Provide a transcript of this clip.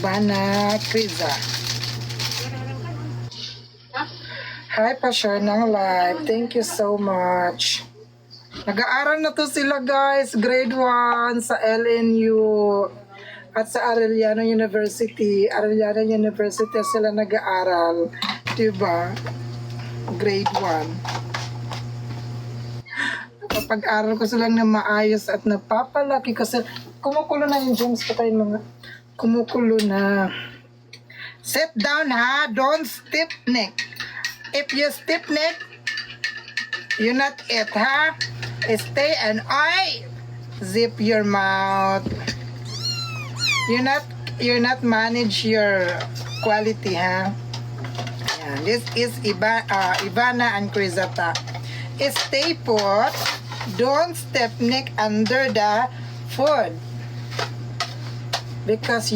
Ivana Kriza. Hi, pa-share ng live. Thank you so much. Nag-aaral na to sila guys, grade 1 sa LNU at sa Arellano University. Arellano University sila nag-aaral. Diba? Grade 1. Kapag-aral ko silang na maayos at napapalaki kasi kumukulo na yung James ko tayo mga kumukulo na. Sit down ha, don't stiff neck. If you stiff neck, you not eat ha. Stay and zip your mouth. You not manage your quality ha. Ayan. This is Ivana and Crizata. Stay put. Don't step neck under the food because